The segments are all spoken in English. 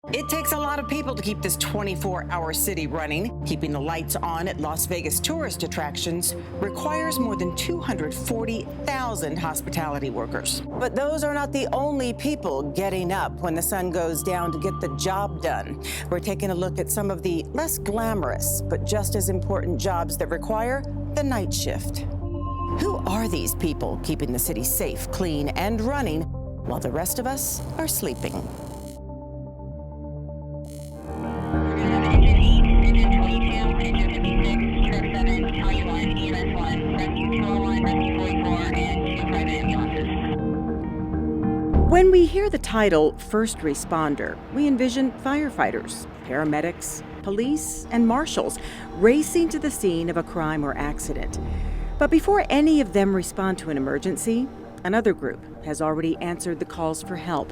It takes a lot of people to keep this 24-hour city running. Keeping the lights on at Las Vegas tourist attractions requires more than 240,000 hospitality workers. But those are not the only people getting up when the sun goes down to get the job done. We're taking a look at some of the less glamorous, but just as important jobs that require the night shift. Who are these people keeping the city safe, clean, and running while the rest of us are sleeping? When we hear the title first responder, we envision firefighters, paramedics, police, and marshals racing to the scene of a crime or accident. But before any of them respond to an emergency, another group has already answered the calls for help.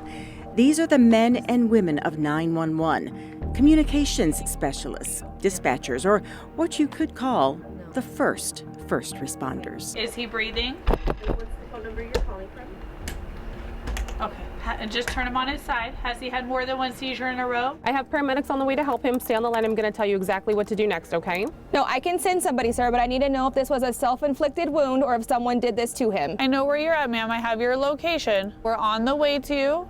These are the men and women of 911, communications specialists, dispatchers, or what you could call the first responders. Is he breathing? What's the phone number you're calling from? Okay, and just turn him on his side. Has he had more than one seizure in a row? I have paramedics on the way to help him. Stay on the line. I'm going to tell you exactly what to do next, okay? No, I can send somebody, sir, but I need to know if this was a self-inflicted wound or if someone did this to him. I know where you're at, ma'am. I have your location. We're on the way to you.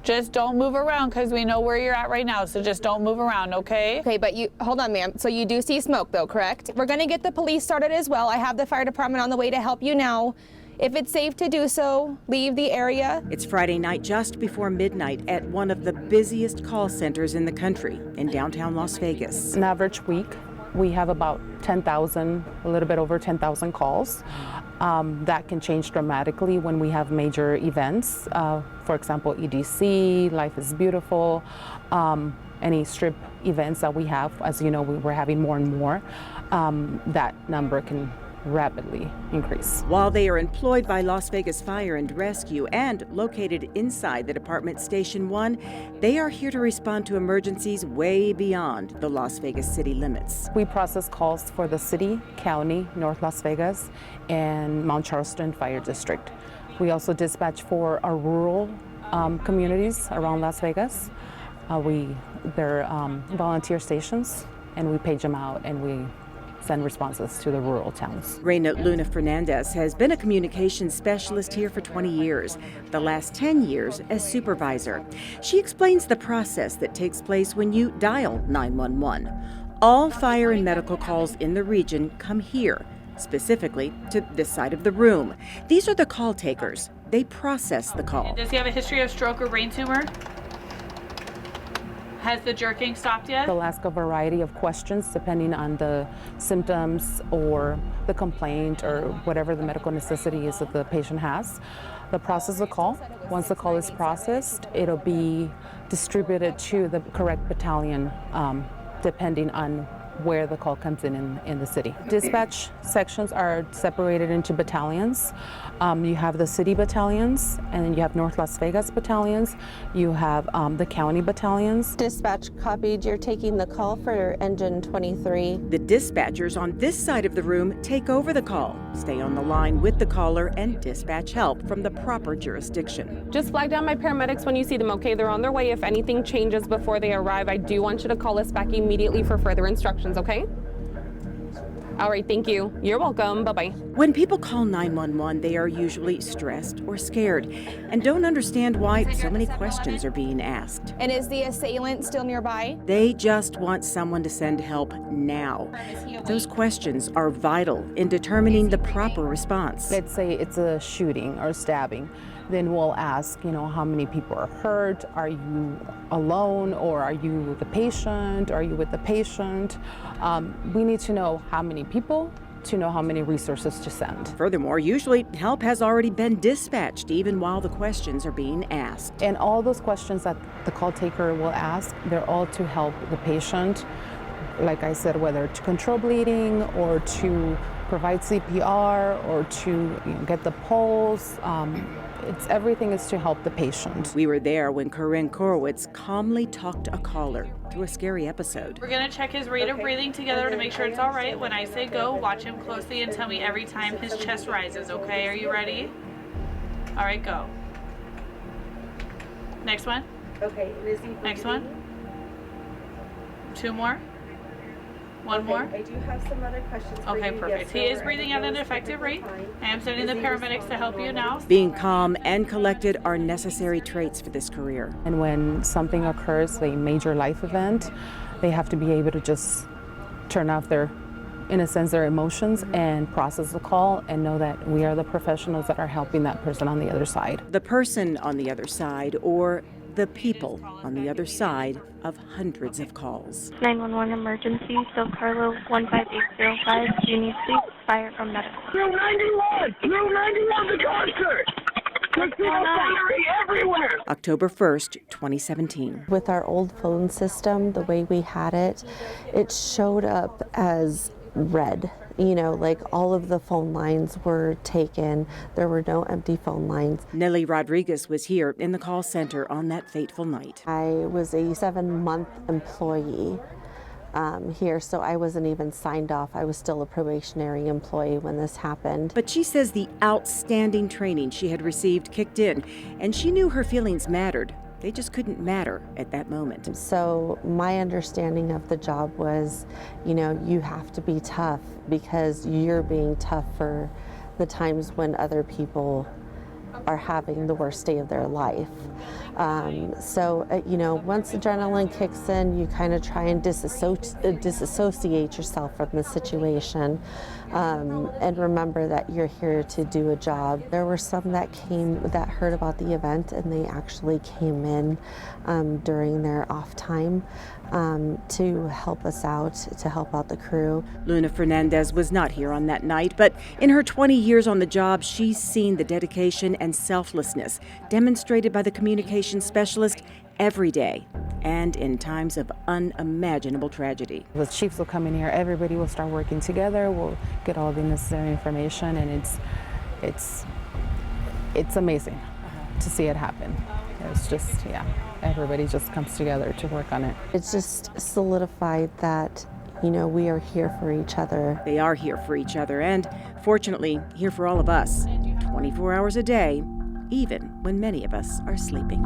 Just don't move around because we know where you're at right now, so just don't move around, okay? Okay, but hold on, ma'am. So you do see smoke, though, correct? We're going to get the police started as well. I have the fire department on the way to help you now. If it's safe to do so, leave the area. It's Friday night just before midnight at one of the busiest call centers in the country in downtown Las Vegas. An average week, we have about 10,000, a little bit over 10,000 calls. That can change dramatically when we have major events. For example, EDC, Life is Beautiful, any strip events that we have. As you know, we're having more and more. That number can rapidly increase. While they are employed by Las Vegas Fire and Rescue and located inside the department Station 1, they are here to respond to emergencies way beyond the Las Vegas city limits. We process calls for the city, county, North Las Vegas, and Mount Charleston Fire District. We also dispatch for our rural communities around Las Vegas. They're volunteer stations, and we page them out and we send responses to the rural towns. Reina Luna Fernandez has been a communications specialist here for 20 years, the last 10 years as supervisor. She explains the process that takes place when you dial 911. All fire and medical calls in the region come here, specifically to this side of the room. These are the call takers. They process the call. Does he have a history of stroke or brain tumor? Has the jerking stopped yet? They'll ask a variety of questions depending on the symptoms or the complaint or whatever the medical necessity is that the patient has. They'll process the call. Once the call is processed, it'll be distributed to the correct battalion depending on where the call comes in the city. Dispatch sections are separated into battalions. You have the city battalions, and then you have North Las Vegas battalions. You have the county battalions. Dispatch copied. You're taking the call for engine 23. The dispatchers on this side of the room take over the call, stay on the line with the caller, and dispatch help from the proper jurisdiction. Just flag down my paramedics when you see them, okay? They're on their way. If anything changes before they arrive, I do want you to call us back immediately for further instructions, okay? All right, thank you. You're welcome. Bye-bye. When people call 911, they are usually stressed or scared and don't understand why so many questions are being asked. And is the assailant still nearby? They just want someone to send help now. Those questions are vital in determining the proper response. Let's say it's a shooting or stabbing. Then we'll ask, how many people are hurt? Are you alone, or are you the patient? Are you with the patient? We need to know how many people to know how many resources to send. Furthermore, usually help has already been dispatched even while the questions are being asked. And all those questions that the call taker will ask, they're all to help the patient. Like I said, whether to control bleeding or to provide CPR or to get the pulse. Everything is to help the patient. We were there when Corinne Korowitz calmly talked a caller through a scary episode. We're gonna check his rate of breathing together to make sure it's all right. When I say go, watch him closely and tell me every time his chest rises, okay? Are you ready? All right, go. Next one. Okay, and is he Next breathing? one. 2 more. One Okay, more. I do have some other questions for Okay, you. perfect. Yes, He is sir. breathing at an Everything is effective rate. perfectly fine. I am sending the Is he paramedics to help you responding now. normally? Being calm and collected are necessary traits for this career. And when something occurs, a major life event, they have to be able to just turn off their, in a sense, their emotions and process the call and know that we are the professionals that are helping that person on the other side. The person on the other side, or the people on the other side of hundreds of calls. 911 emergency, Phil Carlo 15805. You need to fire from medical. Blue 91! Blue 91 the concert! Casino battery everywhere! October 1st, 2017. With our old phone system, the way we had it, it showed up as red. You know, like all of the phone lines were taken. There were no empty phone lines. Nellie Rodriguez was here in the call center on that fateful night. I was a 7-month employee here, so I wasn't even signed off. I was still a probationary employee when this happened. But she says the outstanding training she had received kicked in, and she knew her feelings mattered. They just couldn't matter at that moment. So my understanding of the job was, you know, you have to be tough because you're being tough for the times when other people are having the worst day of their life. You know, once adrenaline kicks in, you kind of try and disassociate yourself from the situation and remember that you're here to do a job. There were some that heard about the event and they actually came in during their off time to help us out, to help out the crew. Luna Fernandez was not here on that night, but in her 20 years on the job, she's seen the dedication and selflessness demonstrated by the communications specialist every day and in times of unimaginable tragedy. The chiefs will come in here, everybody will start working together, we'll get all the necessary information, and it's amazing to see it happen. It's just, yeah, everybody just comes together to work on it. It's just solidified that, you know, we are here for each other. They are here for each other and, fortunately, here for all of us, 24 hours a day, even when many of us are sleeping.